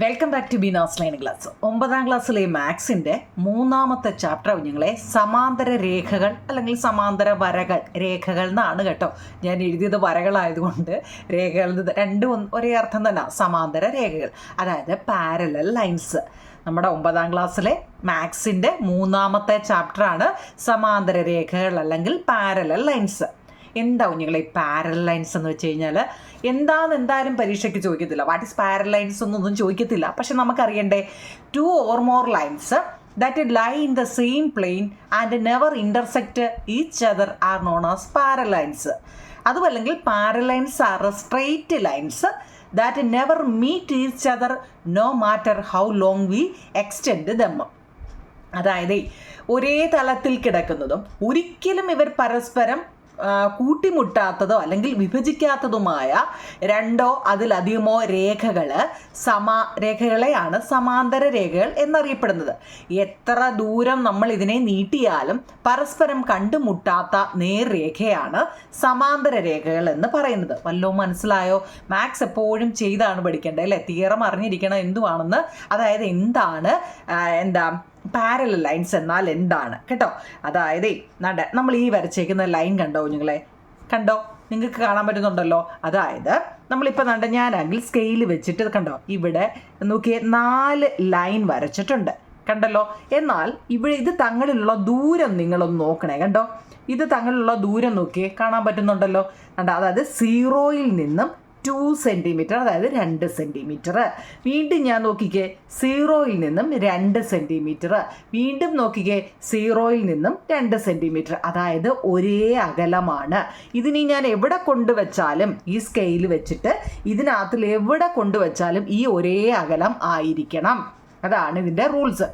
Welcome back to Beena's line class. 9ാം ക്ലാസ്സിലെ മാത്സിൻ്റെ 3ാമത്തെ ചാപ്റ്റർ കുഞ്ഞുങ്ങളെ സമാന്തര രേഖകൾ അല്ലെങ്കിൽ സമാന്തര വരകൾ, രേഖകൾ എന്നാണ് കേട്ടോ. ഞാൻ എഴുതിയത് വരകളായതുകൊണ്ട് രേഖകൾ രണ്ടും ഒരേ അർത്ഥം തന്നെ, സമാന്തര രേഖകൾ, അതായത് പാരലൽ ലൈൻസ്. നമ്മുടെ 9ാം ക്ലാസ്സിലെ മാത്സിൻ്റെ 3ാമത്തെ ചാപ്റ്ററാണ് സമാന്തര രേഖകൾ അല്ലെങ്കിൽ പാരലൽ ലൈൻസ്. എന്താ കുഞ്ഞുങ്ങളെ ഈ പാരലൽ ലൈൻസ് എന്ന് വെച്ച് കഴിഞ്ഞാൽ എന്തായാലും പരീക്ഷയ്ക്ക് ചോദിക്കത്തില്ല. വാട്ട് ഈസ് പാരലൽ ലൈൻസ് എന്നൊന്നും ചോദിക്കത്തില്ല. പക്ഷെ നമുക്കറിയണ്ടേ, 2 or more lines that lie in the same plane and never intersect each other are known as parallel lines. അതുമല്ലെങ്കിൽ parallel lines are straight lines that never meet each other no matter how long we extend them. അതായത് ഒരേ തലത്തിൽ കിടക്കുന്നതും ഒരിക്കലും ഇവർ പരസ്പരം കൂട്ടിമുട്ടാത്തതോ അല്ലെങ്കിൽ വിഭജിക്കാത്തതുമായ 2 അതിലധികമോ രേഖകളെയാണ് സമാന്തര രേഖകൾ എന്നറിയപ്പെടുന്നത്. എത്ര ദൂരം നമ്മൾ ഇതിനെ നീട്ടിയാലും പരസ്പരം കണ്ടുമുട്ടാത്ത നേർരേഖയാണ് സമാന്തര രേഖകൾ എന്ന് പറയുന്നത്. വല്ലോ മനസ്സിലായോ? മാത്സ് എപ്പോഴും ചെയ്താണ് പഠിക്കേണ്ടത് അല്ലേ? തിയറം അറിഞ്ഞിരിക്കണം എന്തുവാണെന്ന്. അതായത് എന്താണ് പാരലൽ ലൈൻസ് എന്നാൽ എന്താണ് കേട്ടോ. അതായത് നമ്മൾ ഈ വരച്ചേക്കുന്ന ലൈൻ കണ്ടോ കുഞ്ഞുങ്ങളെ? കണ്ടോ? നിങ്ങൾക്ക് കാണാൻ പറ്റുന്നുണ്ടല്ലോ. അതായത് നമ്മളിപ്പോൾ ഞാനാണെങ്കിൽ സ്കെയിൽ വെച്ചിട്ട് കണ്ടോ, ഇവിടെ നോക്കിയേ 4 ലൈൻ വരച്ചിട്ടുണ്ട് കണ്ടല്ലോ. എന്നാൽ ഇവിടെ ഇത് തങ്ങളിലുള്ള ദൂരം നിങ്ങളൊന്ന് നോക്കണേ. കണ്ടോ, ഇത് തങ്ങളിലുള്ള ദൂരം നോക്കിയേ, കാണാൻ പറ്റുന്നുണ്ടല്ലോ. കണ്ടോ, അതായത് 0-ൽ നിന്നും 2 സെൻറ്റിമീറ്റർ, അതായത് 2 സെൻറ്റിമീറ്റർ. വീണ്ടും ഞാൻ നോക്കിക്കേ, 0-ൽ നിന്നും 2 സെൻറ്റിമീറ്റർ. വീണ്ടും നോക്കിക്കേ, 0-ൽ നിന്നും 2 സെൻറ്റിമീറ്റർ, അതായത് ഒരേ അകലമാണ്. ഇതിനി ഞാൻ എവിടെ കൊണ്ടുവച്ചാലും, ഈ സ്കെയിൽ വെച്ചിട്ട് ഇതിനകത്തിൽ എവിടെ കൊണ്ടുവച്ചാലും ഈ ഒരേ അകലം ആയിരിക്കണം. അതാണ് ഇതിൻ്റെ റൂൾസ്.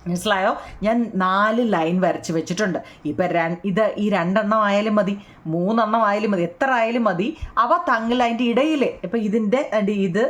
മനസ്സിലായോ? ഞാൻ 4 ലൈൻ വരച്ച് വെച്ചിട്ടുണ്ട്. ഇപ്പം ഈ 2 എണ്ണം ആയാലും മതി, 3 എണ്ണം ആയാലും മതി, എത്ര ആയാലും മതി. അവ തമ്മിൽ അതിൻ്റെ ഇടയിലെ, ഇപ്പം ഇതിൻ്റെ ഇത്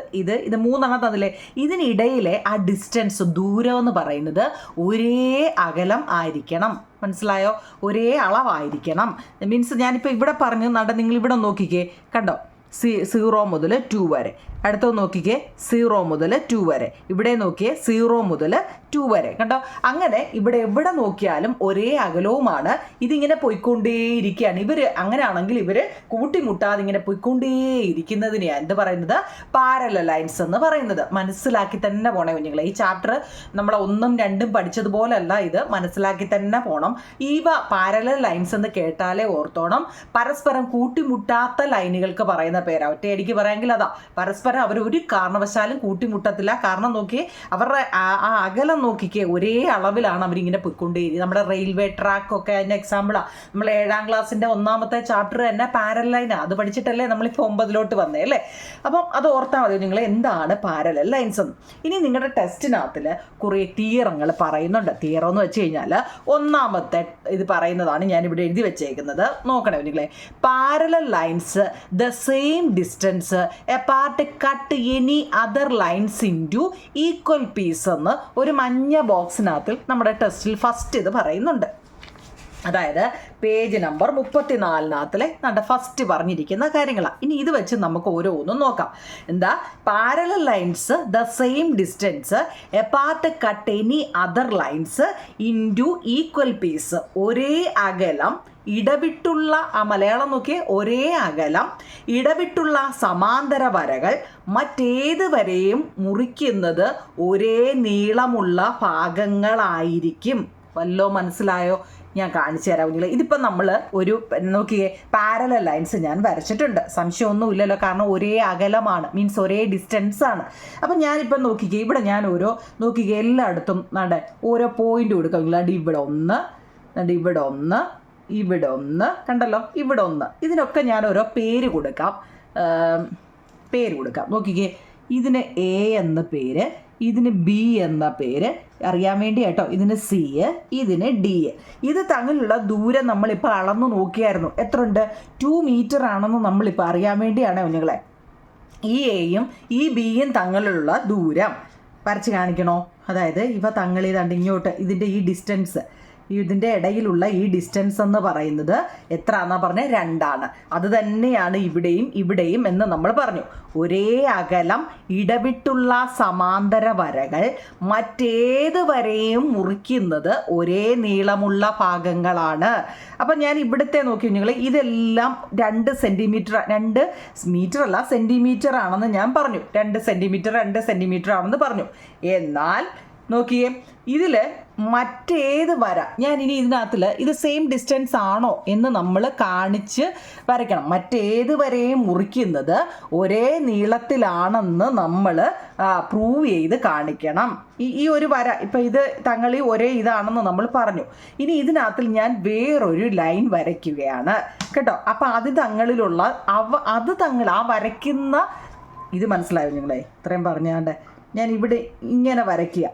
3 എണ്ണം തന്നില്ലേ, ഇതിനിടയിലെ ആ ഡിസ്റ്റൻസ്, ദൂരം എന്ന് പറയുന്നത് ഒരേ അകലം ആയിരിക്കണം. മനസ്സിലായോ? ഒരേ അളവായിരിക്കണം. മീൻസ് ഞാനിപ്പോൾ ഇവിടെ പറഞ്ഞു നിങ്ങൾ ഇവിടെ നോക്കിക്കേ, കണ്ടോ, 0 മുതൽ 2 വരെ. അടുത്ത നോക്കിക്കേ, 0 മുതൽ 2 വരെ. ഇവിടെ നോക്കിയേ, 0 മുതൽ 2 വരെ. കണ്ടോ? അങ്ങനെ ഇവിടെ എവിടെ നോക്കിയാലും ഒരേ അകലവുമാണ്. ഇതിങ്ങനെ പോയിക്കൊണ്ടേയിരിക്കുകയാണ്. അങ്ങനെയാണെങ്കിൽ ഇവർ കൂട്ടിമുട്ടാതെ ഇങ്ങനെ പോയിക്കൊണ്ടേയിരിക്കുന്നതിനെയാണ് എന്ത് പറയുന്നത്? പാരലൽ ലൈൻസ് എന്ന് പറയുന്നത്. മനസ്സിലാക്കി തന്നെ പോണേ കുഞ്ഞുങ്ങളെ. ഈ ചാപ്റ്റർ നമ്മൾ 1ഉം 2ഉം പഠിച്ചതുപോലല്ല, ഇത് മനസ്സിലാക്കി തന്നെ പോകണം. ഇവ പാരലൽ ലൈൻസ് എന്ന് കേട്ടാലേ ഓർത്തോണം. പരസ്പരം കൂട്ടിമുട്ടാത്ത ലൈനുകൾക്ക് പറയുന്ന പേരാ. ഒറ്റയടിക്ക് പറയാമെങ്കിൽ അതാ, പരസ്പരം അവർ ഒരു കാരണവശാലും കൂട്ടിമുട്ടത്തില്ല. കാരണം നോക്കിയേ, അവരുടെ ആ അകലം നോക്കിക്കേ, ഒരേ അളവിലാണ് അവരിങ്ങനെ പോയിക്കൊണ്ടേയിരിക്കും. നമ്മുടെ റെയിൽവേ ട്രാക്കൊക്കെ അതിൻ്റെ എക്സാമ്പിളാണ്. നമ്മൾ 7ാം ക്ലാസ്സിൻ്റെ 1ാമത്തെ ചാപ്റ്റർ തന്നെ പാരലൽ ലൈനാണ്. അത് പഠിച്ചിട്ടല്ലേ നമ്മളിപ്പോൾ 9ലോട്ട് വന്നേ അല്ലേ? അപ്പം അത് ഓർത്താൽ മതി നിങ്ങൾ, എന്താണ് പാരലൽ ലൈൻസ് എന്ന്. ഇനി നിങ്ങളുടെ ടെസ്റ്റിനകത്തിൽ കുറേ തിയറങ്ങൾ പറയുന്നുണ്ട്. തിയറം എന്ന് വെച്ച് കഴിഞ്ഞാൽ 1ാമത്തെ ഇത് പറയുന്നതാണ് ഞാനിവിടെ എഴുതി വെച്ചേക്കുന്നത്. നോക്കണേ നിങ്ങളെ, parallel lines the same distance apart cut any other lines into equal piece എന്ന് ഒരു മഞ്ഞ ബോക്സിനകത്ത് നമ്മുടെ ടെസ്റ്റിൽ ഫസ്റ്റ് ഇത് പറയുന്നുണ്ട്. അതായത് പേജ് നമ്പർ 34-ലെ ഫസ്റ്റ് പറഞ്ഞിരിക്കുന്ന കാര്യങ്ങളാണ്. ഇനി ഇത് വെച്ച് നമുക്ക് ഓരോന്നും നോക്കാം. Parallel lines the same distance apart cut any other lines into equal piece. ഒരേ അകലം ഇടവിട്ടുള്ള, മലയാളം നോക്കിയേ, ഒരേ അകലം ഇടവിട്ടുള്ള സമാന്തര വരകൾ മറ്റേത് വരെയും മുറിക്കുന്നത് ഒരേ നീളമുള്ള ഭാഗങ്ങളായിരിക്കും. വല്ലോ മനസ്സിലായോ? ഞാൻ കാണിച്ചു തരാം കുഞ്ഞുങ്ങളെ. ഇതിപ്പോൾ നമ്മൾ ഒരു നോക്കിയേ, പാരലൽ ലൈൻസ് ഞാൻ വരച്ചിട്ടുണ്ട്. സംശയമൊന്നുമില്ലല്ലോ, കാരണം ഒരേ അകലമാണ്, മീൻസ് ഒരേ ഡിസ്റ്റൻസ് ആണ്. അപ്പം ഞാനിപ്പം നോക്കിക്കേ, ഇവിടെ ഞാൻ നോക്കിക്കേ, എല്ലായിടത്തും ഓരോ പോയിന്റ് കൊടുക്കാം. ഇവിടെ 1, ഇവിടെ 1, ഇവിടെ 1, കണ്ടല്ലോ, ഇവിടെ 1. ഇതിനൊക്കെ ഞാൻ ഓരോ പേര് കൊടുക്കാം. നോക്കിക്കേ, ഇതിന് A എന്ന പേര്, ഇതിന് B എന്ന പേര് അറിയാൻ വേണ്ടി കേട്ടോ, ഇതിന് C, ഇതിന് D. ഇത് തമ്മിലുള്ള ദൂരം നമ്മളിപ്പോൾ അളന്നു നോക്കിയായിരുന്നു. എത്ര ഉണ്ട്? 2 മീറ്റർ ആണെന്ന് നമ്മളിപ്പോൾ അറിയാൻ വേണ്ടിയാണ് കുഞ്ഞുങ്ങളെ. ഈ Aയും ഈ Bയും തമ്മിലുള്ള ദൂരം വരച്ച് കാണിക്കണോ? അതായത് ഇവ തങ്ങൾ ഇങ്ങോട്ട്, ഇതിൻ്റെ ഈ ഡിസ്റ്റൻസ് ഇതിൻ്റെ ഇടയിലുള്ള ഈ ഡിസ്റ്റൻസ് എന്ന് പറയുന്നത് എത്ര എന്നാ പറഞ്ഞാൽ 2 അത് തന്നെയാണ് ഇവിടെയും എന്ന് നമ്മൾ പറഞ്ഞു. ഒരേ അകലം ഇടവിട്ടുള്ള സമാന്തര വരകൾ മറ്റേത് വരെയും മുറിക്കുന്നത് ഒരേ നീളമുള്ള ഭാഗങ്ങളാണ്. അപ്പം ഞാൻ ഇവിടുത്തെ നോക്കി നിങ്ങൾ, ഇതെല്ലാം 2 സെൻറ്റിമീറ്റർ, 2 മീറ്റർ അല്ല സെൻറ്റിമീറ്റർ ആണെന്ന് ഞാൻ പറഞ്ഞു. 2 സെൻറ്റിമീറ്റർ ആണെന്ന് പറഞ്ഞു. എന്നാൽ നോക്കിയേ, ഇതിൽ മറ്റേത് വര ഞാൻ ഇനി ഇതിനകത്തിൽ ഇത് സെയിം ഡിസ്റ്റൻസ് ആണോ എന്ന് നമ്മൾ കാണിച്ച് വരയ്ക്കണം. മറ്റേത് വരെയും മുറിക്കുന്നത് ഒരേ നീളത്തിലാണെന്ന് നമ്മൾ പ്രൂവ് ചെയ്ത് കാണിക്കണം. ഈ ഒരു വര ഇപ്പം ഇത് തങ്ങളി ഒരേ ഇതാണെന്ന് നമ്മൾ പറഞ്ഞു. ഇനി ഇതിനകത്തിൽ ഞാൻ വേറൊരു ലൈൻ വരയ്ക്കുകയാണ് കേട്ടോ. അപ്പം അത് തങ്ങളിലുള്ള ആ വരയ്ക്കുന്ന ഇത് മനസ്സിലായോ നിങ്ങളെ? ഇത്രയും പറഞ്ഞാണ്ട് ഞാൻ ഇവിടെ ഇങ്ങനെ വരയ്ക്കുക,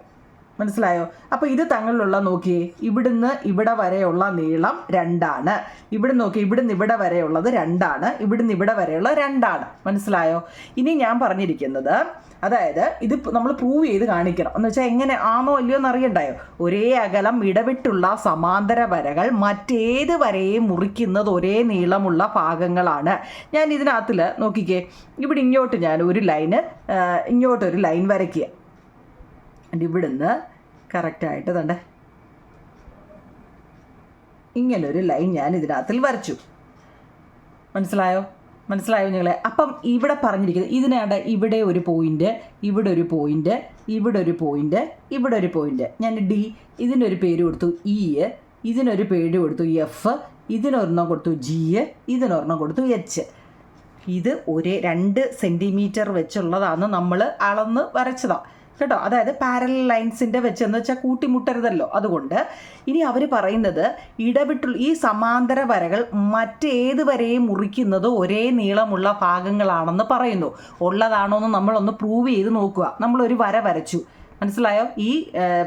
മനസ്സിലായോ? അപ്പോൾ ഇത് തങ്ങളിലുള്ള നോക്കിയേ, ഇവിടുന്ന് ഇവിടെ വരെയുള്ള നീളം 2. ഇവിടെ നോക്കി, ഇവിടുന്ന് ഇവിടെ വരെയുള്ളത് 2, ഇവിടുന്ന് ഇവിടെ വരെയുള്ള 2. മനസ്സിലായോ? ഇനി ഞാൻ പറഞ്ഞിരിക്കുന്നത്, അതായത് ഇത് നമ്മൾ പ്രൂവ് ചെയ്ത് കാണിക്കണം എന്ന് വെച്ചാൽ എങ്ങനെ ആണോ അല്ലയോ എന്ന് അറിയണ്ടായോ. ഒരേ അകലം ഇടവിട്ടുള്ള സമാന്തര വരകൾ മറ്റേത് വരെയും മുറിക്കുന്നത് ഒരേ നീളമുള്ള ഭാഗങ്ങളാണ്. ഞാൻ ഇതിനകത്തിൽ നോക്കിക്കേ, ഇവിടെ ഇങ്ങോട്ട് ഞാൻ ഇങ്ങോട്ടൊരു ലൈൻ വരയ്ക്കുക. ഇവിടുന്ന് കറക്റ്റായിട്ട് തന്നെ ഇങ്ങനൊരു ലൈൻ ഞാൻ ഇതിനകത്തിൽ വരച്ചു. മനസ്സിലായോ നിങ്ങളെ? അപ്പം ഇവിടെ പറഞ്ഞിരിക്കുന്നത് ഇതിനാണ് ഇവിടെ ഒരു പോയിന്റ്, ഇവിടെ ഒരു പോയിന്റ്, ഇവിടെ ഒരു പോയിന്റ്, ഇവിടെ ഒരു പോയിന്റ്. ഞാൻ ഡി, ഇതിനൊരു പേര് കൊടുത്തു ഇ, ഇതിനൊരു പേര് കൊടുത്തു എഫ്, ഇതിനൊരെണ്ണം കൊടുത്തു ജി, ഇതിനൊരെണ്ണം കൊടുത്തു എച്ച്. ഇത് 2 സെൻറ്റിമീറ്റർ വെച്ചുള്ളതാണ് നമ്മൾ അളന്ന് വരച്ചതാണ് കേട്ടോ. അതായത് പാരലൽ ലൈൻസിൻ്റെ വെച്ചെന്ന് വെച്ചാൽ കൂട്ടിമുട്ടരുതല്ലോ. അതുകൊണ്ട് ഇനി അവർ പറയുന്നത് ഇടവിട്ടുള്ള ഈ സമാന്തര വരകൾ മറ്റേത് വരെയും മുറിക്കുന്നത് ഒരേ നീളമുള്ള ഭാഗങ്ങളാണെന്ന് പറയുന്നു. ഉള്ളതാണോ എന്ന് നമ്മളൊന്ന് പ്രൂവ് ചെയ്ത് നോക്കുക. നമ്മളൊരു വര വരച്ചു, മനസ്സിലായോ? ഈ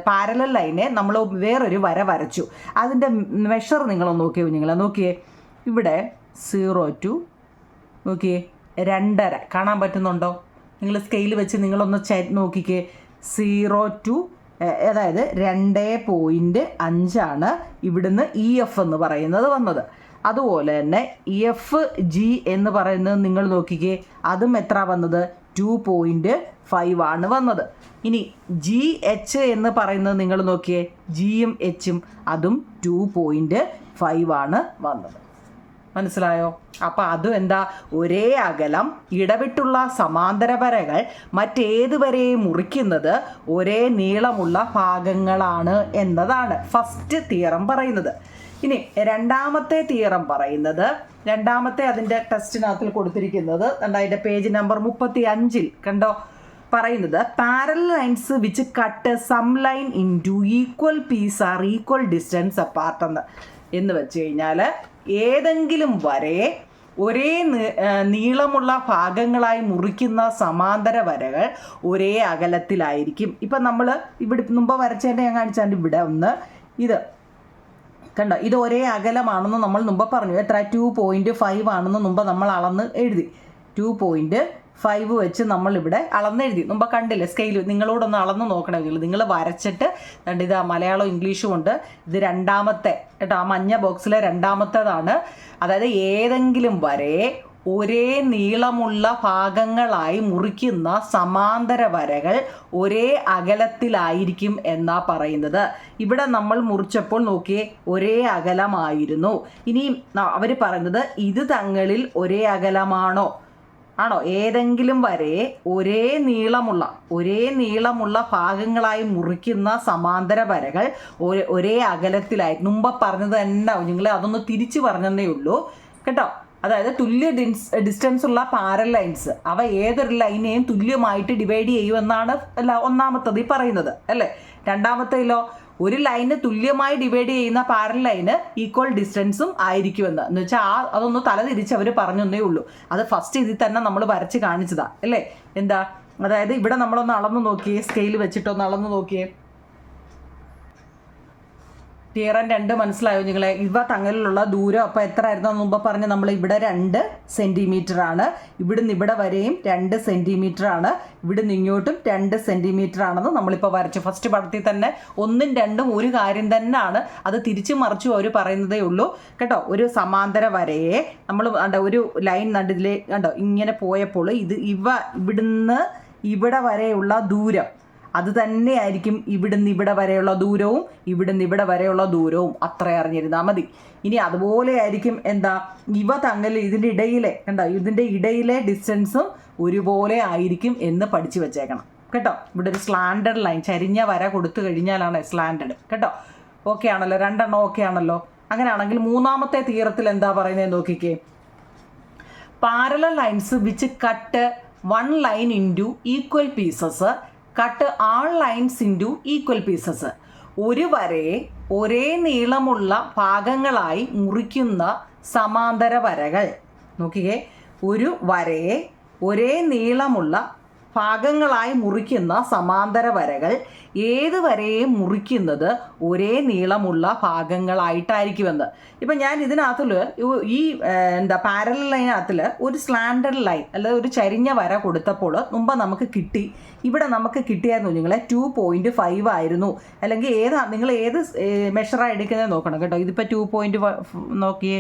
പാരലൽ ലൈനെ നമ്മൾ വേറൊരു വര വരച്ചു. അതിൻ്റെ മെഷർ നിങ്ങളൊന്ന് നോക്കിയേ. ഇവിടെ 0 to നോക്കിയേ 2.5 കാണാൻ പറ്റുന്നുണ്ടോ? നിങ്ങൾ സ്കെയിൽ വെച്ച് നിങ്ങളൊന്ന് നോക്കിക്കേ. 0 to അതായത് 2.5 ഇവിടുന്ന് ഇ എഫ് എന്ന് പറയുന്നത് വന്നത്. അതുപോലെ തന്നെ എഫ് ജി എന്ന് പറയുന്നത് നിങ്ങൾ നോക്കിക്കേ, അതും എത്ര വന്നത്? 2.5 വന്നത്. ഇനി ജി എച്ച് എന്ന് പറയുന്നത് നിങ്ങൾ നോക്കിയേ, ജിയും എച്ചും അതും 2.5 വന്നത്. മനസ്സിലായോ? അപ്പം അതും എന്താ, ഒരേ അകലം ഇടവിട്ടുള്ള സമാന്തര വരകൾ മറ്റേത് വരെയും മുറിക്കുന്നത് ഒരേ നീളമുള്ള ഭാഗങ്ങളാണ് എന്നതാണ് ഫസ്റ്റ് തിയറം പറയുന്നത്. ഇനി രണ്ടാമത്തെ തിയറം പറയുന്നത്, അതിൻ്റെ ടെസ്റ്റിനകത്തിൽ കൊടുത്തിരിക്കുന്നത് അതിൻ്റെ പേജ് നമ്പർ 35 കണ്ടോ, പറയുന്നത് parallel lines which cut some line into equal piece are equal distance apart എന്ന് വെച്ച് കഴിഞ്ഞാൽ ഏതെങ്കിലും വരയെ ഒരേ നീളമുള്ള ഭാഗങ്ങളായി മുറിക്കുന്ന സമാന്തര വരകൾ ഒരേ അകലത്തിലായിരിക്കും. ഇപ്പം നമ്മൾ ഇവിടെ മുമ്പ് വരച്ചതിൻ്റെ ഞാൻ കാണിച്ചാൽ ഇവിടെ ഇത് കണ്ടോ, ഇത് ഒരേ അകലമാണെന്ന് നമ്മൾ മുമ്പ് പറഞ്ഞു. എത്ര? 2.5 ആണെന്ന് മുമ്പ് നമ്മൾ അളന്ന് എഴുതി. 2.5 വെച്ച് നമ്മളിവിടെ അളന്നെഴുതി. മുമ്പ് കണ്ടില്ലേ സ്കെയിൽ? നിങ്ങളോടൊന്ന് അളന്ന് നോക്കണമെങ്കിൽ നിങ്ങൾ വരച്ചിട്ട് ഇത് മലയാളം ഇംഗ്ലീഷും ഉണ്ട്. ഇത് രണ്ടാമത്തെ കേട്ടോ, ആ മഞ്ഞ ബോക്സിലെ രണ്ടാമത്തേതാണ്. അതായത് ഏതെങ്കിലും വരയെ ഒരേ നീളമുള്ള ഭാഗങ്ങളായി മുറിക്കുന്ന സമാന്തര വരകൾ ഒരേ അകലത്തിലായിരിക്കും എന്നാ പറയുന്നത്. ഇവിടെ നമ്മൾ മുറിച്ചപ്പോൾ നോക്കിയേ, ഒരേ അകലമായിരുന്നു. ഇനി അവർ പറയുന്നത് ഇത് തങ്ങളിൽ ഒരേ അകലമാണോ? ആണോ? ഏതെങ്കിലും വരെ ഒരേ നീളമുള്ള ഭാഗങ്ങളായി മുറിക്കുന്ന സമാന്തര വരകൾ ഒരേ അകലത്തിലായി. മുമ്പ് പറഞ്ഞത് തന്നെ നിങ്ങൾ അതൊന്ന് തിരിച്ചു പറഞ്ഞതേ ഉള്ളൂ കേട്ടോ. അതായത് തുല്യ ഡിസ്റ്റൻസ് ഉള്ള പാരലൽ ലൈൻസ് അവ ഏതൊരു ലൈനെയും തുല്യമായിട്ട് ഡിവൈഡ് ചെയ്യുമെന്നാണ് ഒന്നാമത്തത് ഈ പറയുന്നത് അല്ലേ. രണ്ടാമത്തേലോ ഒരു ലൈന് തുല്യമായി ഡിവൈഡ് ചെയ്യുന്ന പാരലൽ ലൈന് ഈക്വൽ ഡിസ്റ്റൻസും ആയിരിക്കുമെന്ന് എന്ന് വെച്ചാൽ അതൊന്ന് തലതിരിച്ച് അവർ പറഞ്ഞേ ഉള്ളൂ. അത് ഫസ്റ്റ് ഇതിൽ തന്നെ നമ്മൾ വരച്ച് കാണിച്ചതാ അല്ലേ. എന്താ, അതായത് ഇവിടെ നമ്മളൊന്ന് അളന്ന് നോക്കിയേ, സ്കെയിൽ വെച്ചിട്ടൊന്ന് അളന്ന് നോക്കിയേ. തിയറം 2 മനസ്സിലായോ നിങ്ങളെ? ഇവ തമ്മിലുള്ള ദൂരം അപ്പോൾ എത്ര ആയിരുന്നു മുമ്പ് പറഞ്ഞ് നമ്മൾ ഇവിടെ 2 സെൻറ്റിമീറ്റർ ആണ്, ഇവിടുന്ന് ഇവിടെ വരെയും 2 സെൻറ്റിമീറ്റർ ആണ്, ഇവിടുന്ന് ഇങ്ങോട്ടും 2 സെൻറ്റിമീറ്റർ ആണെന്ന് നമ്മളിപ്പോൾ വരച്ചു. ഫസ്റ്റ് പടത്തിൽ തന്നെ 1ഉം 2ഉം ഒരു കാര്യം തന്നെയാണ്, അത് തിരിച്ചു മറിച്ചു അവർ പറയുന്നതേ ഉള്ളൂ കേട്ടോ. ഒരു സമാന്തര വരയെ നമ്മൾ ഒരു ലൈൻ നടുതിലേ കണ്ടോ ഇങ്ങനെ പോയപ്പോൾ ഇവിടുന്ന് ഇവിടെ വരെയുള്ള ദൂരം അത് തന്നെയായിരിക്കും ഇവിടുന്ന് ഇവിടെ വരെയുള്ള ദൂരവും ഇവിടുന്ന് ഇവിടെ വരെയുള്ള ദൂരവും, അത്ര അറിഞ്ഞിരുന്നാൽ മതി. ഇനി അതുപോലെ ആയിരിക്കും എന്താ ഇവ തമ്മിൽ ഇതിൻ്റെ ഇടയിലെ കണ്ടോ ഇതിൻ്റെ ഇടയിലെ ഡിസ്റ്റൻസും ഒരുപോലെ ആയിരിക്കും എന്ന് പഠിച്ചു വെച്ചേക്കണം കേട്ടോ. ഇവിടെ ഒരു സ്ലാൻഡഡ് ലൈൻ ചരിഞ്ഞ വര കൊടുത്തു കഴിഞ്ഞാലാണ് സ്ലാൻഡഡ് കേട്ടോ. ഓക്കെ ആണല്ലോ, 2 എണ്ണം ഓക്കെ ആണല്ലോ. അങ്ങനെയാണെങ്കിൽ മൂന്നാമത്തെ തിയറത്തിൽ എന്താ പറയുന്നത് നോക്കിക്കേ. Parallel lines which cut 1 line into equal pieces cut all lines into equal pieces. ഒരു വരയെ ഒരേ നീളമുള്ള ഭാഗങ്ങളായി മുറിക്കുന്ന സമാന്തര വരകൾ. നോക്കിക്കേ, ഒരു വരയെ ഒരേ നീളമുള്ള ഭാഗങ്ങളായി മുറിക്കുന്ന സമാന്തര വരകൾ ഏത് വരെയും മുറിക്കുന്നത് ഒരേ നീളമുള്ള ഭാഗങ്ങളായിട്ടായിരിക്കുമെന്ന്. ഇപ്പം ഞാൻ ഇതിനകത്തിൽ ഈ പാരലൽ ലൈനകത്തിൽ ഒരു സ്ലാൻഡഡ് ലൈൻ അല്ലാതെ ഒരു ചരിഞ്ഞ വര കൊടുത്തപ്പോൾ മുമ്പ് നമുക്ക് കിട്ടി, ഇവിടെ നമുക്ക് കിട്ടിയായിരുന്നു നിങ്ങളെ 2.5 ആയിരുന്നു. അല്ലെങ്കിൽ നിങ്ങൾ ഏത് മെഷറാണ് എടുക്കുന്നത് നോക്കണം കേട്ടോ. ഇതിപ്പോൾ 2.5 നോക്കിയേ,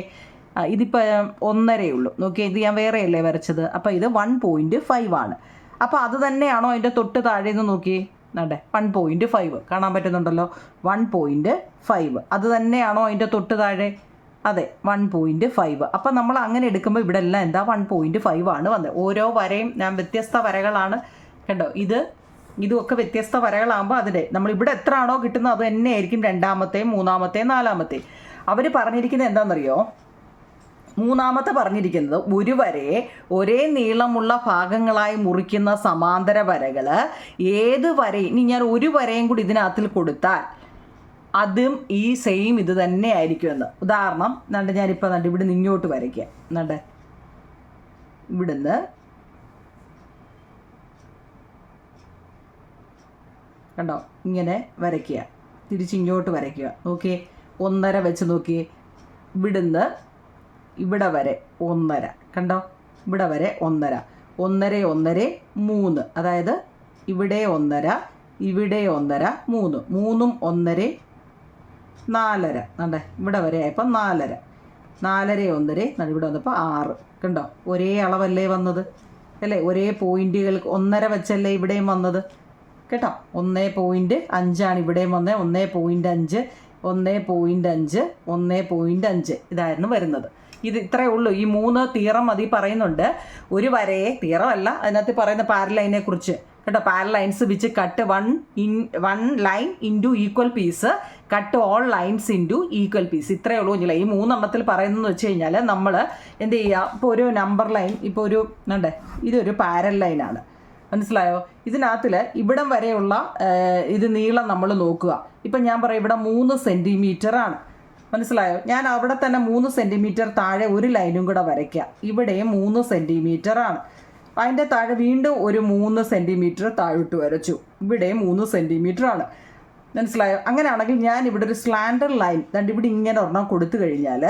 ഇതിപ്പോൾ 1.5 ഉള്ളൂ. നോക്കിയേ, ഇത് ഞാൻ വേറെയല്ലേ വരച്ചത്. അപ്പോൾ ഇത് 1.5 ആണ്. അപ്പോൾ അത് തന്നെയാണോ അതിൻ്റെ തൊട്ട് താഴെ നിന്ന് നോക്കി നടേ 1.5 കാണാൻ പറ്റുന്നുണ്ടല്ലോ. 1.5 അത് തന്നെയാണോ അതിൻ്റെ തൊട്ട് താഴെ? അതെ, 1.5. അപ്പം നമ്മൾ അങ്ങനെ എടുക്കുമ്പോൾ ഇവിടെ എല്ലാം എന്താ 1.5 ആണ് വന്നത്. ഓരോ വരയും ഞാൻ വ്യത്യസ്ത വരകളാണ് കണ്ടോ. ഇതുമൊക്കെ വ്യത്യസ്ത വരകളാകുമ്പോൾ അതിൻ്റെ നമ്മളിവിടെ എത്ര ആണോ കിട്ടുന്നത് അത് തന്നെയായിരിക്കും രണ്ടാമത്തെയും മൂന്നാമത്തെയും നാലാമത്തെയും. അവർ പറഞ്ഞിരിക്കുന്നത് എന്താണെന്നറിയോ? മൂന്നാമത്തെ പറഞ്ഞിരിക്കുന്നത് ഒരു വരയെ ഒരേ നീളമുള്ള ഭാഗങ്ങളായി മുറിക്കുന്ന സമാന്തര വരകൾ ഏത് വരയും, ഇനി ഞാൻ ഒരു വരയും കൂടി ഇതിനകത്തിൽ കൊടുത്താൽ അതും ഈ സെയിം ഇത് തന്നെ ആയിരിക്കുമെന്ന്. ഉദാഹരണം ഞാനിപ്പോൾ ഇവിടുന്ന് ഇങ്ങോട്ട് വരയ്ക്കുക. ഇവിടുന്ന് കണ്ടോ ഇങ്ങനെ വരയ്ക്കുക, തിരിച്ചിങ്ങോട്ട് വരയ്ക്കുക. നോക്കിയേ, 1.5 വെച്ച് നോക്കിയേ, ഇവിടുന്ന് ഇവിടെ വരെ 1.5 കണ്ടോ, ഇവിടെ വരെ 1.5, 1.5 1.5 3, അതായത് ഇവിടെ 1.5 ഇവിടെ 1.5 3, 3ഉം 1.5 4.5 കണ്ടേ, ഇവിടെ വരെ ആയപ്പോൾ 4.5, 4.5 1.5 ഇവിടെ വന്നപ്പോൾ 6 കണ്ടോ. ഒരേ അളവല്ലേ വന്നത് അല്ലേ, ഒരേ പോയിന്റുകൾ 1.5 വെച്ചല്ലേ ഇവിടെയും വന്നത് കേട്ടോ. 1.5 ഇവിടെയും വന്നത്, 1.5 1.5 1.5 ഇതായിരുന്നു വരുന്നത്. ഇത് ഇത്രയേ ഉള്ളൂ. ഈ 3 തിയറം അതിൽ പറയുന്നുണ്ട്. ഒരു വരയെ തിയറമല്ല അതിനകത്ത് പറയുന്ന പാരലൈനെ കുറിച്ച് കേട്ടോ. Parallel lines which cut 1 line into equal piece cut all lines into equal piece. ഇത്രയേ ഉള്ളൂ. ഇല്ല, ഈ 3 എണ്ണത്തിൽ പറയുന്നതെന്ന് വെച്ച് കഴിഞ്ഞാൽ നമ്മൾ എന്ത് ചെയ്യുക, ഇപ്പോൾ ഒരു നമ്പർ ലൈൻ, ഇപ്പോൾ ഒരു ഇതൊരു പാരൽ ലൈനാണ്, മനസ്സിലായോ? ഇതിനകത്തിൽ ഇവിടം വരെയുള്ള ഇത് നീളം നമ്മൾ നോക്കുക. ഇപ്പം ഞാൻ പറയാം ഇവിടെ 3 സെൻറ്റിമീറ്റർ ആണ്, മനസ്സിലായോ? ഞാൻ അവിടെ തന്നെ 3 സെൻറ്റിമീറ്റർ താഴെ ഒരു ലൈനും കൂടെ വരയ്ക്കുക. ഇവിടെയും 3 സെൻറ്റിമീറ്റർ ആണ്. അതിൻ്റെ താഴെ വീണ്ടും ഒരു 3 സെൻറ്റിമീറ്റർ താഴോട്ട് വരച്ചു. ഇവിടെയും 3 സെൻറ്റിമീറ്റർ ആണ്, മനസ്സിലായോ? അങ്ങനെയാണെങ്കിൽ ഞാൻ ഇവിടെ ഒരു സ്ലാൻഡർ ലൈൻ ഇവിടെ ഇങ്ങനെ ഒരെണ്ണം കൊടുത്തു കഴിഞ്ഞാൽ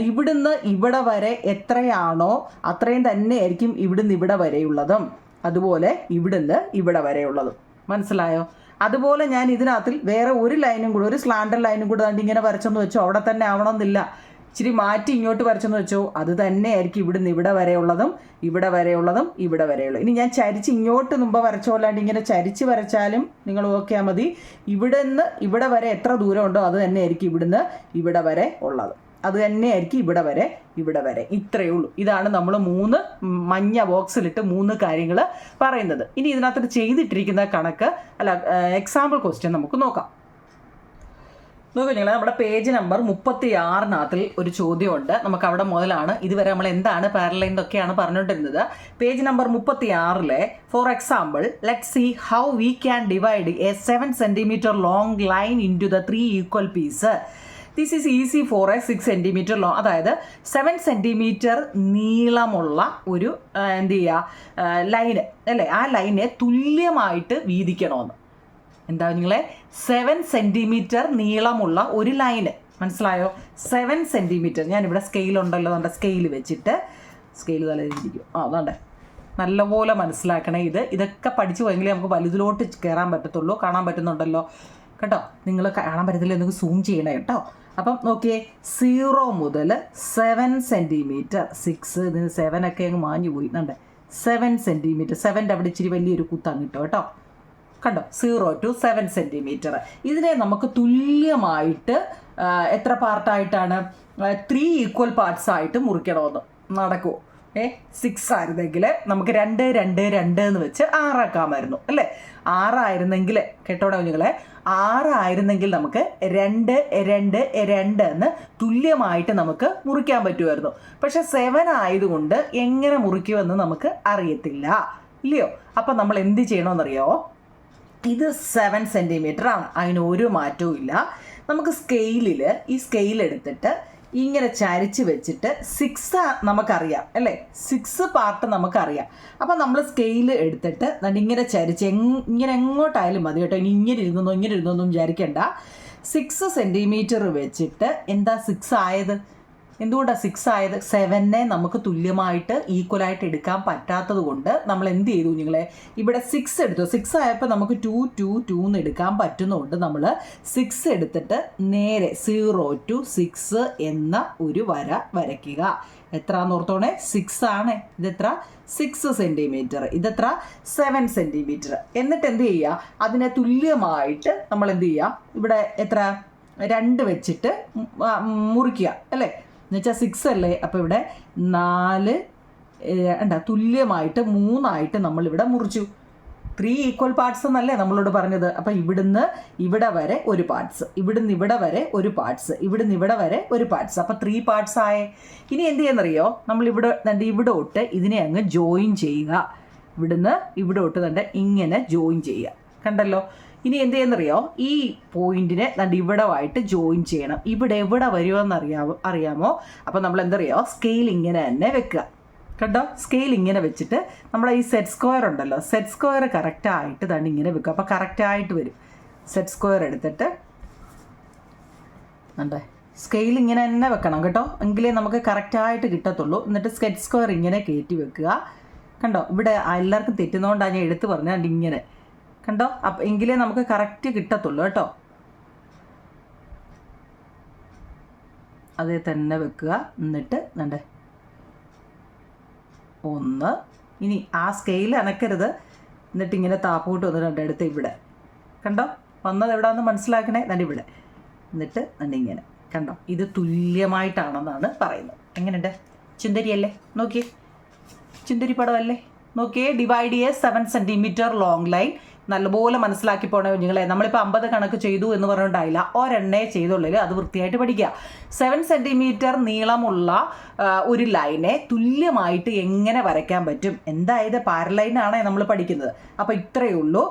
ഇവിടുന്ന് ഇവിടെ വരെ എത്രയാണോ അത്രയും തന്നെ ആയിരിക്കും ഇവിടുന്ന് ഇവിടെ വരെയുള്ളതും, അതുപോലെ ഇവിടുന്ന് ഇവിടെ വരെയുള്ളതും, മനസ്സിലായോ? അതുപോലെ ഞാൻ ഇതിനകത്തിൽ വേറെ ഒരു ലൈനും കൂടെ, ഒരു സ്ലാൻഡർ ലൈനും കൂടെ ഇങ്ങനെ വരച്ചെന്ന് വെച്ചോ, അവിടെ തന്നെ ആവണമെന്നില്ല, ഇച്ചിരി മാറ്റി ഇങ്ങോട്ട് വരച്ചെന്ന് വെച്ചോ, അത് തന്നെ ആയിരിക്കും ഇവിടുന്ന് ഇവിടെ വരെയുള്ളതും ഇവിടെ വരെയുള്ളതും ഇവിടെ വരെയുള്ളതും. ഇനി ഞാൻ ചരിച്ച് ഇങ്ങോട്ട് മുമ്പ് വരച്ചോല്ലാണ്ട് ഇങ്ങനെ ചരിച്ച് വരച്ചാലും നിങ്ങൾ നോക്കിയാൽ മതി. ഇവിടുന്ന് ഇവിടെ വരെ എത്ര ദൂരം ഉണ്ടോ അത് തന്നെ ആയിരിക്കും ഇവിടുന്ന് ഇവിടെ വരെ ഉള്ളത്, അത് തന്നെയായിരിക്കും ഇവിടെ വരെ. ഇത്രയേ ഉള്ളൂ. ഇതാണ് നമ്മൾ 3 മഞ്ഞ ബോക്സിലിട്ട് 3 കാര്യങ്ങൾ പറയുന്നത്. ഇനി ഇതിനകത്ത് ചെയ്തിട്ടിരിക്കുന്ന കണക്ക് എക്സാമ്പിൾ ക്വസ്റ്റ്യൻ നമുക്ക് നോക്കാം. നിങ്ങൾ നമ്മുടെ പേജ് നമ്പർ 36 ഒരു ചോദ്യമുണ്ട്. നമുക്ക് അവിടെ മുതലാണ് ഇതുവരെ നമ്മൾ എന്താണ് പാരലൽ എന്നൊക്കെയാണ് പറഞ്ഞുകൊണ്ടിരുന്നത്. Page number 36 for example let see how we can divide a 7 centimetre long line into the 3 equal piece. This is easy for a 6 centimetre long, അതായത് 7 സെൻറ്റിമീറ്റർ നീളമുള്ള ഒരു ലൈന് അല്ലേ, ആ ലൈനെ തുല്യമായിട്ട് വീതിക്കണമെന്ന്. എന്താ നിങ്ങളെ 7 സെൻറ്റിമീറ്റർ നീളമുള്ള ഒരു ലൈന്. മനസ്സിലായോ? 7 സെൻറ്റിമീറ്റർ. ഞാനിവിടെ സ്കെയിലുണ്ടല്ലോ, നമ്മുടെ സ്കെയിൽ വെച്ചിട്ട് സ്കെയിൽ തലയിരിക്കും. അതാണ്ടേ നല്ലപോലെ മനസ്സിലാക്കണേ. ഇതൊക്കെ പഠിച്ചു പോയെങ്കിലേ നമുക്ക് വലുതിലോട്ട് കയറാൻ പറ്റത്തുള്ളൂ. കാണാൻ പറ്റുന്നുണ്ടല്ലോ കേട്ടോ? നിങ്ങൾ കാണാൻ പറ്റത്തില്ല, നിങ്ങൾക്ക് സൂം ചെയ്യണേ കേട്ടോ. അപ്പം നോക്കിയേ, 0 മുതൽ 7 സെൻറ്റിമീറ്റർ. 6 ഇതിന് 7 ഒക്കെ അങ്ങ് മാഞ്ഞു പോയി. കണ്ടേ 7 സെൻറ്റിമീറ്റർ. 7ൻ്റെ അവിടെ ഇച്ചിരി വലിയൊരു കുത്താൻ കിട്ടും കേട്ടോ. കണ്ടോ? 0 to 7 സെൻറ്റിമീറ്റർ. ഇതിനെ നമുക്ക് തുല്യമായിട്ട് എത്ര പാർട്ടായിട്ടാണ്? 3 ഈക്വൽ പാർട്സ് ആയിട്ട് മുറിക്കണമെന്ന്. നടക്കുമോ? 6 ആയിരുന്നെങ്കിൽ നമുക്ക് 2 2 2 എന്ന് വെച്ച് 6 ആക്കാമായിരുന്നു അല്ലേ? 6 ആയിരുന്നെങ്കിൽ കേട്ടോടെ കുഞ്ഞുങ്ങളെ, 6 ആയിരുന്നെങ്കിൽ നമുക്ക് 2 2 2 എന്ന് തുല്യമായിട്ട് നമുക്ക് മുറിക്കാൻ പറ്റുമായിരുന്നു. പക്ഷെ 7 ആയതുകൊണ്ട് എങ്ങനെ മുറിക്കുമെന്ന് നമുക്ക് അറിയത്തില്ല, ഇല്ലയോ? അപ്പം നമ്മൾ എന്ത് ചെയ്യണമെന്നറിയോ? ഇത് 7 സെൻറ്റിമീറ്റർ ആണ്, അതിന് ഒരു മാറ്റവും ഇല്ല. നമുക്ക് ഈ സ്കെയിൽ എടുത്തിട്ട് ഇങ്ങനെ ചരിച്ച് വെച്ചിട്ട് 6 നമുക്കറിയാം അല്ലേ? 6 പാർട്ട് നമുക്കറിയാം. അപ്പം നമ്മൾ സ്കെയിൽ എടുത്തിട്ട് ഇങ്ങനെ ചരിച്ച് ഇങ്ങനെ എങ്ങോട്ടായാലും മതി കേട്ടോ. ഇങ്ങനെ ഇരുന്നൊന്നും വിചാരിക്കണ്ട. 6 സെൻറ്റിമീറ്റർ വെച്ചിട്ട് എന്താ 6 ആയത്? എന്തുകൊണ്ടാണ് 6 ആയത്? 7നെ നമുക്ക് തുല്യമായിട്ട് ഈക്വലായിട്ട് എടുക്കാൻ പറ്റാത്തത് കൊണ്ട് നമ്മൾ എന്ത് ചെയ്തു നിങ്ങളെ? ഇവിടെ 6 എടുത്തു. 6 ആയപ്പോൾ നമുക്ക് 2 2 2 എന്ന് എടുക്കാൻ പറ്റുന്നതുകൊണ്ട് നമ്മൾ 6 എടുത്തിട്ട് നേരെ 0 to 6 എന്ന ഒരു വര വരയ്ക്കുക. എത്രയാണെന്ന് ഓർത്തോണേ? 6 ആണ്. ഇതെത്ര? 6 സെൻറ്റിമീറ്റർ. ഇതെത്ര? 7 സെൻറ്റിമീറ്റർ. എന്നിട്ട് എന്ത് ചെയ്യുക? അതിനെ തുല്യമായിട്ട് നമ്മൾ എന്ത് ചെയ്യുക? ഇവിടെ എത്ര? 2 വെച്ചിട്ട് മുറിക്കുക അല്ലേ? എന്നുവെച്ചാൽ 6 അല്ലേ? അപ്പോൾ ഇവിടെ 4 തുല്യമായിട്ട് 3 ആയിട്ട് നമ്മളിവിടെ മുറിച്ചു. 3 ഈക്വൽ പാർട്സ് എന്നല്ലേ നമ്മളോട് പറഞ്ഞത്? അപ്പോൾ ഇവിടുന്ന് ഇവിടെ വരെ ഒരു പാർട്സ്, ഇവിടുന്ന് ഇവിടെ വരെ ഒരു പാർട്സ്, ഇവിടുന്ന് ഇവിടെ വരെ ഒരു പാർട്സ്. അപ്പോൾ 3 പാർട്സ് ആയേ. ഇനി എന്ത് ചെയ്യുന്നറിയോ? നമ്മളിവിടെ ഇവിടോട്ട് ഇതിനെ അങ്ങ് ജോയിൻ ചെയ്യുക. ഇവിടുന്ന് ഇവിടോട്ട് ഇങ്ങനെ ജോയിൻ ചെയ്യുക. കണ്ടല്ലോ? ഇനി എന്ത് ചെയ്യുന്നറിയോ? ഈ പോയിന്റിനെ ഇവിടെ ആയിട്ട് ജോയിൻ ചെയ്യണം. ഇവിടെ എവിടെ വരുമെന്ന് അറിയാമോ? അപ്പോൾ നമ്മൾ എന്തറിയോ? സ്കെയിൽ ഇങ്ങനെ തന്നെ വെക്കുക. കണ്ടോ? സ്കെയിൽ ഇങ്ങനെ വെച്ചിട്ട് നമ്മളെ ഈ സെറ്റ് സ്ക്വയർ ഉണ്ടല്ലോ, സെറ്റ് സ്ക്വയർ കറക്റ്റായിട്ട് ഇങ്ങനെ വെക്കുക. അപ്പോൾ കറക്റ്റായിട്ട് വരും. സെറ്റ് സ്ക്വയർ എടുത്തിട്ട് സ്കെയിൽ ഇങ്ങനെ തന്നെ വെക്കണം കേട്ടോ, എങ്കിലേ നമുക്ക് കറക്റ്റായിട്ട് കിട്ടത്തുള്ളൂ. എന്നിട്ട് സെറ്റ് സ്ക്വയർ ഇങ്ങനെ കയറ്റി വെക്കുക. കണ്ടോ? ഇവിടെ എല്ലാവർക്കും തെറ്റുന്നതുകൊണ്ടാണ് ഞാൻ എടുത്ത് പറഞ്ഞത്. ഇങ്ങനെ കണ്ടോ? അപ്പം എങ്കിലേ നമുക്ക് കറക്റ്റ് കിട്ടത്തുള്ളൂ കേട്ടോ. അതേ തന്നെ വെക്കുക. എന്നിട്ട് 1. ഇനി ആ സ്കെയിൽ അനക്കരുത്. എന്നിട്ട് ഇങ്ങനെ താപ്പോട്ട് വന്നിട്ട് എടുത്ത് ഇവിടെ കണ്ടോ? വന്നത് എവിടെയാണെന്ന് മനസ്സിലാക്കണേ. ഇവിടെ എന്നിട്ട് ഇങ്ങനെ കണ്ടോ? ഇത് തുല്യമായിട്ടാണെന്നാണ് പറയുന്നത്. എങ്ങനെയുണ്ട്? ചുന്തരിയല്ലേ? നോക്കിയേ, ചുന്തരി പടമല്ലേ? നോക്കിയേ. ഡിവൈഡ് ചെയ്യേ 7 സെൻറ്റിമീറ്റർ ലോങ് ലൈൻ. നല്ലപോലെ മനസ്സിലാക്കി പോണേ കുഞ്ഞുങ്ങളെ. നമ്മളിപ്പോൾ 50 കണക്ക് ചെയ്തു എന്ന് പറഞ്ഞിട്ടായില്ല, ഒരെണ്ണേ ചെയ്തുള്ളൂ. അത് വൃത്തിയായിട്ട് പഠിക്കുക. 7 സെൻറ്റിമീറ്റർ നീളമുള്ള ഒരു ലൈനെ തുല്യമായിട്ട് എങ്ങനെ വരയ്ക്കാൻ പറ്റും? എന്തായത് പാരലൈനാണ് നമ്മൾ പഠിക്കുന്നത്. അപ്പോൾ ഇത്രയേ ഉള്ളൂ.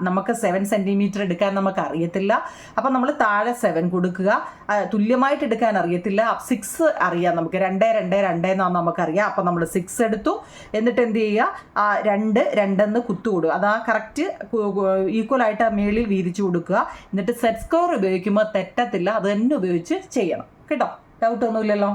നമുക്ക് 7 സെൻറ്റിമീറ്റർ എടുക്കാൻ നമുക്ക് അറിയത്തില്ല. അപ്പം നമ്മൾ താഴെ 7 കൊടുക്കുക. തുല്യമായിട്ട് എടുക്കാൻ അറിയത്തില്ല. 6 അറിയാം നമുക്ക്. 2 2 2 എന്നാണ് നമുക്കറിയാം. അപ്പം നമ്മൾ 6 എടുത്തു. എന്നിട്ട് എന്ത് ചെയ്യുക? 2 2 എന്ന് കുത്തുകൊടുക്കുക. അതാ കറക്റ്റ് ഈക്വലായിട്ട് മേളിൽ വീതിച്ചു കൊടുക്കുക. എന്നിട്ട് സെറ്റ് സ്ക്വയർ ഉപയോഗിക്കുമ്പോൾ തെറ്റത്തില്ല. അത് തന്നെ ഉപയോഗിച്ച് ചെയ്യണം കേട്ടോ. ഡൗട്ടൊന്നുമില്ലല്ലോ?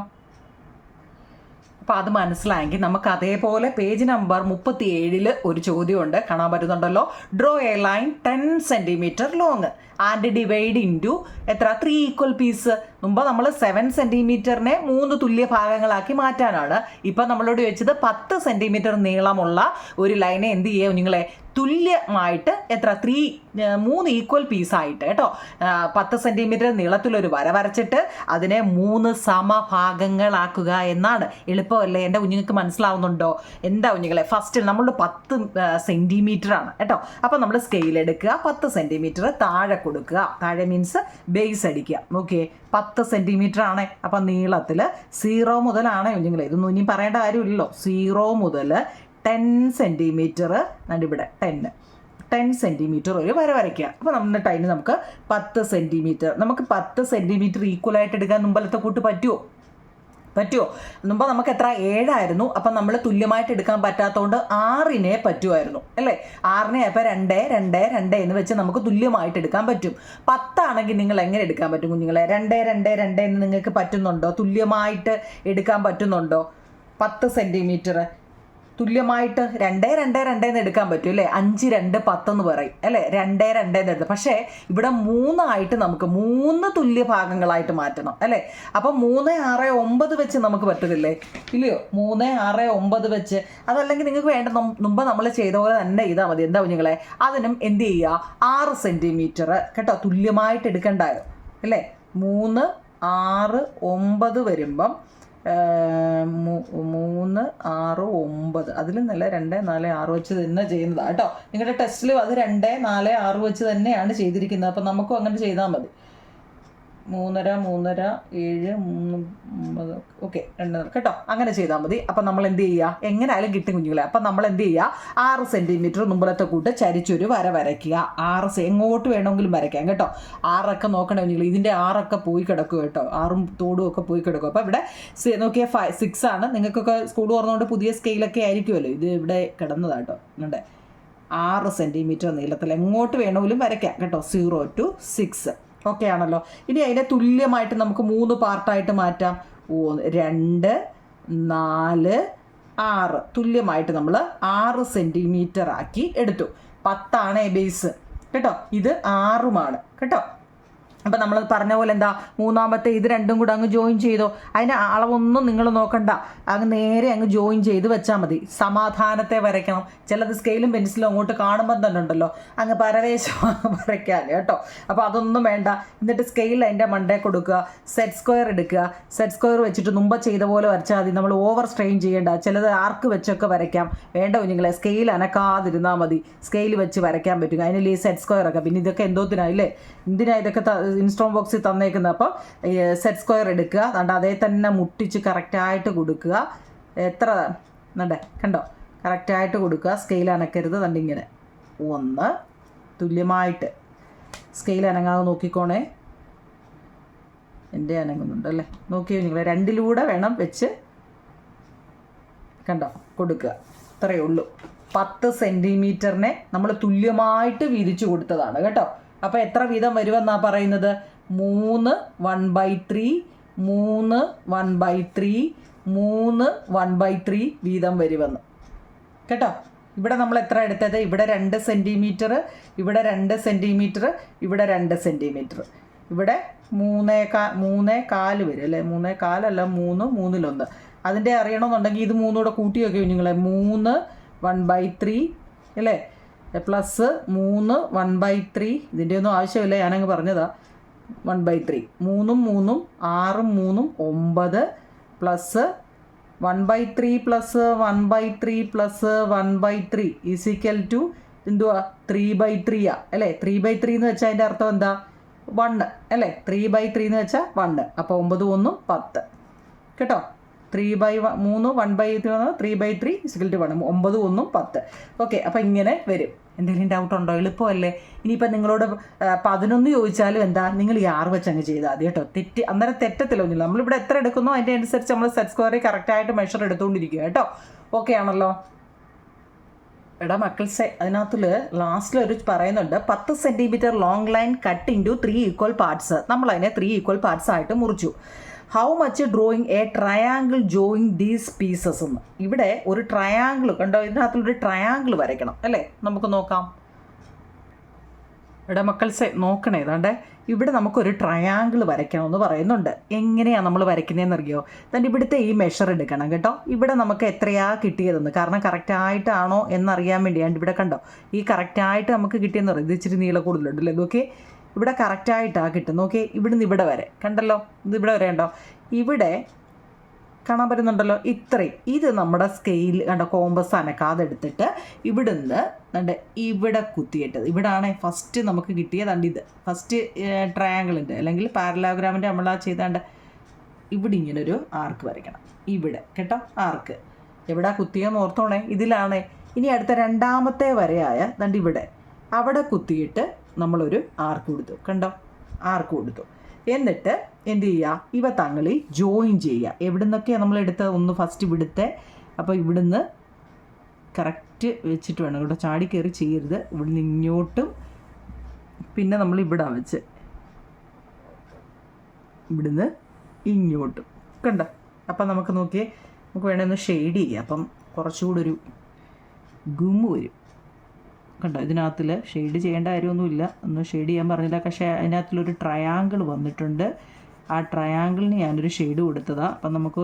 അപ്പോൾ അത് മനസ്സിലായെങ്കിൽ നമുക്ക് അതേപോലെ പേജ് നമ്പർ 37 ഒരു ചോദ്യമുണ്ട്. കാണാൻ പറ്റുന്നുണ്ടല്ലോ? Draw a line 10 centimetre long and divide into എത്ര? 3 ഈക്വൽ പീസ്. മുമ്പ് നമ്മൾ 7 സെൻറ്റിമീറ്ററിനെ 3 തുല്യ ഭാഗങ്ങളാക്കി മാറ്റാനാണ്. ഇപ്പം നമ്മളോട് ചോദിച്ചത് 10 സെൻറ്റിമീറ്റർ നീളമുള്ള ഒരു ലൈനെ എന്ത് ചെയ്യുക നിങ്ങളെ? തുല്യമായിട്ട് എത്ര? 3 ഈക്വൽ പീസായിട്ട് കേട്ടോ. 10 സെൻറ്റിമീറ്റർ നീളത്തിലൊരു വര വരച്ചിട്ട് അതിനെ 3 സമഭാഗങ്ങളാക്കുക എന്നാണ്. എളുപ്പമല്ലേ? എൻ്റെ കുഞ്ഞുങ്ങൾക്ക് മനസ്സിലാവുന്നുണ്ടോ? എന്താ കുഞ്ഞുങ്ങളെ? ഫസ്റ്റ് നമ്മൾ 10 സെൻറ്റിമീറ്റർ ആണ് കേട്ടോ. അപ്പോൾ നമ്മൾ സ്കെയിൽ എടുക്കുക. 10 സെൻറ്റിമീറ്റർ താഴെ കൊടുക്കുക. താഴെ മീൻസ് ബേസ് അടിക്കുക. ഓക്കെ, 10 സെൻറ്റിമീറ്റർ ആണ്. അപ്പം നീളത്തിൽ 0 മുതലാണ് കുഞ്ഞുങ്ങളെ. ഇതൊന്നും ഇനി പറയേണ്ട കാര്യമില്ലല്ലോ. 0 മുതൽ 10 സെൻറ്റിമീറ്റർ ഇവിടെ 10 സെൻറ്റിമീറ്റർ ഒരു വര വരയ്ക്കുക. അപ്പോൾ നമ്മുടെ ടൈമിൽ നമുക്ക് 10 സെൻറ്റിമീറ്റർ. നമുക്ക് 10 സെൻറ്റിമീറ്റർ ഈക്വലായിട്ട് എടുക്കാൻ മുമ്പലത്തെ കൂട്ട് പറ്റുമോ? പറ്റുമോ? മുമ്പ് നമുക്ക് എത്ര 7 ആയിരുന്നു. അപ്പം നമ്മൾ തുല്യമായിട്ട് എടുക്കാൻ പറ്റാത്തതുകൊണ്ട് 6നെ പറ്റുമായിരുന്നു അല്ലേ? 6നെ അപ്പോൾ 2 2 2 എന്ന് വെച്ച് നമുക്ക് തുല്യമായിട്ട് എടുക്കാൻ പറ്റും. 10 ആണെങ്കിൽ നിങ്ങൾ എങ്ങനെ എടുക്കാൻ പറ്റും കുഞ്ഞുങ്ങളെ? 2 2 2 എന്ന് നിങ്ങൾക്ക് പറ്റുന്നുണ്ടോ? തുല്യമായിട്ട് എടുക്കാൻ പറ്റുന്നുണ്ടോ? 10 സെൻറ്റിമീറ്റർ തുല്യമായിട്ട് 2 2 2 എന്ന് എടുക്കാൻ പറ്റും അല്ലേ? 5 2 10 എന്ന് പറയും അല്ലേ? 2 2 എന്ന് എടുത്ത്. പക്ഷേ ഇവിടെ 3 ആയിട്ട് നമുക്ക് 3 തുല്യ ഭാഗങ്ങളായിട്ട് മാറ്റണം അല്ലേ? അപ്പം 3 6 9 വെച്ച് നമുക്ക് പറ്റത്തില്ലേ? ഇല്ലയോ? 3 6 9 വെച്ച്. അതല്ലെങ്കിൽ നിങ്ങൾക്ക് വേണ്ട മുമ്പ് നമ്മൾ ചെയ്ത പോലെ തന്നെ ചെയ്താൽ മതി. എന്താ കുഞ്ഞുങ്ങളെ? അതിനും എന്ത് ചെയ്യുക? 6 സെൻറ്റിമീറ്റർ കേട്ടോ തുല്യമായിട്ട് എടുക്കണ്ടായോ അല്ലേ? 3 6 9 വരുമ്പം 3 6 9 അതിൽ നല്ല 2 4 6 വെച്ച് തന്നെ ചെയ്യുന്നതാണ് കേട്ടോ. നിങ്ങളുടെ ടെസ്റ്റിലും അത് 2 4 6 വെച്ച് തന്നെയാണ് ചെയ്തിരിക്കുന്നത്. അപ്പം നമുക്കും അങ്ങനെ ചെയ്താൽ മതി. 3 7 3 ഓക്കെ 2 കേട്ടോ, അങ്ങനെ ചെയ്താൽ മതി. അപ്പം നമ്മൾ എന്ത് ചെയ്യുക? എങ്ങനെയായാലും കിട്ടും കുഞ്ഞുങ്ങളെ. അപ്പം നമ്മൾ എന്ത് ചെയ്യുക? 6 സെൻറ്റിമീറ്റർ മുമ്പിലത്തെ കൂട്ട് ചരിച്ചൊരു വര വരയ്ക്കുക. 6 എങ്ങോട്ട് വേണമെങ്കിലും വരയ്ക്കാം കേട്ടോ. 6 നോക്കണേ കുഞ്ഞുങ്ങൾ, ഇതിൻ്റെ 6 പോയി കിടക്കും കേട്ടോ. 6 തോടും ഒക്കെ പോയി കിടക്കും. അപ്പം ഇവിടെ നോക്കിയാൽ 6 ആണ്. നിങ്ങൾക്കൊക്കെ സ്കൂൾ തുറന്നുകൊണ്ട് പുതിയ സ്കെയിലൊക്കെ ആയിരിക്കുമല്ലോ. ഇത് ഇവിടെ കിടന്നതാട്ടോ. ഇവിടെ 6 സെൻറ്റിമീറ്റർ നീളത്തിൽ എങ്ങോട്ട് വേണമെങ്കിലും വരയ്ക്കാം കേട്ടോ. 0 to 6 ഓക്കെ ആണല്ലോ. ഇനി അതിനെ തുല്യമായിട്ട് നമുക്ക് 3 പാർട്ടായിട്ട് മാറ്റാം. 2 4 6 തുല്യമായിട്ട് നമ്മൾ 6 സെൻറ്റിമീറ്റർ ആക്കി എടുത്തു. 10 ആണ് ബേസ് കേട്ടോ. ഇത് 6 കേട്ടോ. അപ്പം നമ്മൾ പറഞ്ഞ പോലെ എന്താ, മൂന്നാമത്തെ ഇത് രണ്ടും കൂടെ അങ്ങ് ജോയിൻ ചെയ്തോ. അതിൻ്റെ അളവൊന്നും നിങ്ങൾ നോക്കണ്ട, അങ്ങ് നേരെ അങ്ങ് ജോയിൻ ചെയ്ത് വെച്ചാൽ മതി. സമാധാനത്തെ വരയ്ക്കണം. ചിലത് സ്കെയിലും പെൻസിലും അങ്ങോട്ട് കാണുമ്പം തന്നെ ഉണ്ടല്ലോ അങ്ങ് പരവേശം വരയ്ക്കാൻ കേട്ടോ. അപ്പോൾ അതൊന്നും വേണ്ട. എന്നിട്ട് സ്കെയിൽ അതിൻ്റെ മണ്ടേ കൊടുക്കുക. സെറ്റ് സ്ക്വയർ എടുക്കുക. സെറ്റ് സ്ക്വയർ വെച്ചിട്ട് മുമ്പ് ചെയ്ത പോലെ വരച്ചാൽ മതി. നമ്മൾ ഓവർ സ്ട്രെയിൻ ചെയ്യേണ്ട. ചിലത് ആർക്ക് വെച്ചൊക്കെ വരയ്ക്കാം. വേണ്ട കുഞ്ഞുങ്ങളെ, സ്കെയിൽ അനക്കാതിരുന്നാൽ മതി. സ്കെയിൽ വെച്ച് വരയ്ക്കാൻ പറ്റും. അതിൽ ഈ സെറ്റ് സ്ക്വയർ ഒക്കെ. പിന്നെ ഇതൊക്കെ എന്തോത്തിനായില്ലേ, എന്തിനാ ഇതൊക്കെ ഇൻസ്ട്രോം ബോക്സിൽ തന്നേക്കുന്നത്. അപ്പോൾ സെറ്റ് സ്ക്വയർ എടുക്കുക. അതുകൊണ്ട് അതേ തന്നെ മുട്ടിച്ച് കറക്റ്റായിട്ട് കൊടുക്കുക. എത്ര കണ്ടോ, കറക്റ്റായിട്ട് കൊടുക്കുക. സ്കെയിൽ അനക്കരുത്. അതുകൊണ്ട് ഇങ്ങനെ 1 തുല്യമായിട്ട് സ്കെയിൽ അനങ്ങാതെ നോക്കിക്കോണേ. എൻ്റെ അനങ്ങുന്നുണ്ട് അല്ലേ? നോക്കിയോ നിങ്ങൾ, 2 വേണം വെച്ച് കണ്ടോ കൊടുക്കുക. ഇത്രയേ ഉള്ളൂ. 10 സെൻറ്റിമീറ്ററിനെ നമ്മൾ തുല്യമായിട്ട് വീതിച്ചു കൊടുത്തതാണ് കേട്ടോ. അപ്പോൾ എത്ര വീതം വരുമെന്നാണ് പറയുന്നത്? 3 1/3 3 1/3 3 1/3 വീതം വരുമെന്ന് കേട്ടോ. ഇവിടെ നമ്മൾ എത്ര എടുത്തത്? ഇവിടെ 2 സെൻറ്റിമീറ്റർ, ഇവിടെ 2 സെൻറ്റിമീറ്റർ, ഇവിടെ 2 സെൻറ്റിമീറ്റർ, ഇവിടെ 3.4 വരും അല്ലേ? 3.4 അല്ല, 3 3/1. അതിൻ്റെ അറിയണമെന്നുണ്ടെങ്കിൽ ഇത് 3 കൂടെ കൂട്ടി വയ്ക്കും കുഞ്ഞുങ്ങളെ. 3 1/3 അല്ലേ? പ്ലസ് 3 1/3. ഇതിൻ്റെ ഒന്നും ആവശ്യമില്ല, ഞാനങ്ങ് പറഞ്ഞതാ. 1/3 3 6 3 9 plus 1/3 plus 1/3 plus 1/3 is equal to എന്തുവാ? 3/3 അല്ലേ? 3/3 എന്ന് വെച്ചാൽ അതിൻ്റെ അർത്ഥം എന്താ? 1 അല്ലേ? 3/3 എന്ന് വെച്ചാൽ 1. അപ്പോൾ 9 1 10 കേട്ടോ. 3 1/3 3/3 ഈസിക്കൽ ടു 1. 9 1 10. ഓക്കെ, അപ്പോൾ ഇങ്ങനെ വരും. എന്തെങ്കിലും ഡൗട്ട് ഉണ്ടോ? എളുപ്പമല്ലേ? ഇനിയിപ്പോൾ നിങ്ങളോട് 11 ചോദിച്ചാലും എന്താ, നിങ്ങൾ ഈ 6 വെച്ച് അങ്ങ് ചെയ്താൽ മതി കേട്ടോ. അന്നേരം തെറ്റത്തിലൊന്നുമില്ല. നമ്മളിവിടെ എത്ര എടുക്കുന്നോ അതിൻ്റെ അനുസരിച്ച് നമ്മൾ സെറ്റ് സ്ക്വയറിൽ കറക്റ്റായിട്ട് മെഷർ എടുത്തുകൊണ്ടിരിക്കുക കേട്ടോ. ഓക്കെ ആണല്ലോ? എടാ മക്കൾസെ, അതിനകത്തിൽ ലാസ്റ്റിലൊരു പറയുന്നുണ്ട് 10 centimetre long line cut into 3 equal parts. നമ്മളതിനെ 3 ഈക്വൽ പാർട്സ് ആയിട്ട് മുറിച്ചു. How much drawing a triangle joining these pieces എന്ന്. ഇവിടെ ഒരു ട്രയാങ്കിൾ കണ്ടോ, ഇതിനകത്തൊരു ട്രയാങ്കിൾ വരയ്ക്കണം അല്ലേ? നമുക്ക് നോക്കാം. ഇവിടെ മക്കൾസെ നോക്കണേ, ഏതാണ്ട് ഇവിടെ നമുക്കൊരു ട്രയാങ്കിൾ വരയ്ക്കണമെന്ന് പറയുന്നുണ്ട്. എങ്ങനെയാണ് നമ്മൾ വരയ്ക്കുന്നതെന്ന് അറിയോ? തന്നെ ഇവിടുത്തെ ഈ മെഷർ എടുക്കണം കേട്ടോ. ഇവിടെ നമുക്ക് എത്രയാ കിട്ടിയതെന്ന്, കാരണം കറക്റ്റായിട്ടാണോ എന്നറിയാൻ വേണ്ടിയാണ്. ഇവിടെ കണ്ടോ, ഈ കറക്റ്റായിട്ട് നമുക്ക് കിട്ടിയെന്ന് പറയും. ഇത് ഇച്ചിരി നീളം കൂടുതലുണ്ടല്ലേ? നോക്കി, ഇവിടെ കറക്റ്റായിട്ടാണ് കിട്ടും. നോക്കി, ഇവിടുന്ന് ഇവിടെ വരെ കണ്ടല്ലോ, ഇത് ഇവിടെ വരെ ഉണ്ടോ? ഇവിടെ കാണാൻ പറ്റുന്നുണ്ടല്ലോ ഇത്രയും. ഇത് നമ്മുടെ സ്കെയിൽ കണ്ടോ, കോമ്പസ് അനക്കാതെ എടുത്തിട്ട് ഇവിടുന്ന് ഇവിടെ കുത്തിയിട്ടത്. ഇവിടാണ് ഫസ്റ്റ് നമുക്ക് കിട്ടിയതാണ്ട്. ഇത് ഫസ്റ്റ് ട്രയാങ്കിളിൻ്റെ അല്ലെങ്കിൽ പാരലോഗ്രാമിൻ്റെ നമ്മൾ ചെയ്താണ്ട് ഇവിടെ ഇങ്ങനൊരു ആർക്ക് വരയ്ക്കണം. ഇവിടെ കേട്ടോ ആർക്ക്. എവിടെ കുത്തിയെന്ന് ഓർത്തോണേ, ഇതിലാണ്. ഇനി അടുത്ത രണ്ടാമത്തെ വരയായ ദണ്ട് ഇവിടെ അവിടെ കുത്തിയിട്ട് നമ്മളൊരു ആർക്ക് കൊടുത്തു. കണ്ടോ, ആർക്ക് കൊടുത്തു. എന്നിട്ട് എന്ത് ചെയ്യുക, ഇവ തങ്ങളിൽ ജോയിൻ ചെയ്യുക. എവിടെ നിന്നൊക്കെയാണ് നമ്മൾ എടുത്തത്, ഒന്ന് ഫസ്റ്റ് ഇവിടുത്തെ, അപ്പോൾ ഇവിടുന്ന് കറക്റ്റ് വെച്ചിട്ട് വേണം ഇവിടെ ചാടി കയറി ചെയ്യരുത്. ഇവിടുന്ന് ഇങ്ങോട്ടും പിന്നെ നമ്മൾ ഇവിടെ വെച്ച് ഇവിടുന്ന് ഇങ്ങോട്ടും കണ്ടോ. അപ്പം നമുക്ക് നോക്കിയേ, നമുക്ക് വേണമെങ്കിൽ ഒന്ന് ഷെയ്ഡ് ചെയ്യാം. അപ്പം കുറച്ചുകൂടി ഒരു ഗുമ്മ് വരും കണ്ടോ. ഇതിനകത്തിൽ ഷെയ്ഡ് ചെയ്യേണ്ട കാര്യമൊന്നുമില്ല, ഒന്ന് ഷെയ്ഡ് ചെയ്യാൻ പറഞ്ഞില്ല. പക്ഷേ അതിനകത്തിലൊരു ട്രയാങ്കിൾ വന്നിട്ടുണ്ട്. ആ ട്രയാങ്കിളിന് ഞാനൊരു ഷെയ്ഡ് കൊടുത്തതാണ്. അപ്പം നമുക്ക്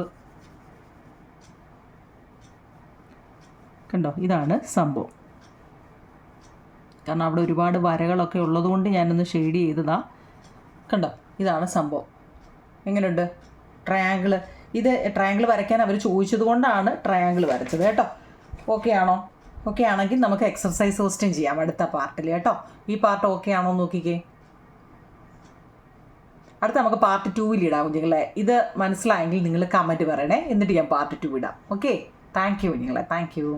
കണ്ടോ, ഇതാണ് സംഭവം. കാരണം അവിടെ ഒരുപാട് വരകളൊക്കെ ഉള്ളതുകൊണ്ട് ഞാനൊന്ന് ഷെയ്ഡ് ചെയ്തതാണ്. കണ്ടോ, ഇതാണ് സംഭവം. എങ്ങനെയുണ്ട് ട്രയാങ്കിൾ? ഇത് ട്രയാങ്കിൾ വരയ്ക്കാൻ അവർ ചോദിച്ചത് കൊണ്ടാണ് ട്രയാങ്കിൾ വരച്ചത് കേട്ടോ. ഓക്കെ ആണോ? ഓക്കെ ആണെങ്കിൽ നമുക്ക് എക്സർസൈസ് ക്വസ്റ്റ്യൻ ചെയ്യാം അടുത്ത പാർട്ടിൽ കേട്ടോ. ഈ പാർട്ട് ഓക്കെ ആണോ നോക്കിക്കേ. അടുത്ത നമുക്ക് പാർട്ട് 2 ഇടാം കുഞ്ഞുങ്ങളെ. ഇത് മനസ്സിലായെങ്കിൽ നിങ്ങൾ കമൻറ്റ് പറയണേ, എന്നിട്ട് ഞാൻ പാർട്ട് 2 ഇടാം. ഓക്കെ, താങ്ക് യു കുഞ്ഞുങ്ങളെ, താങ്ക് യു.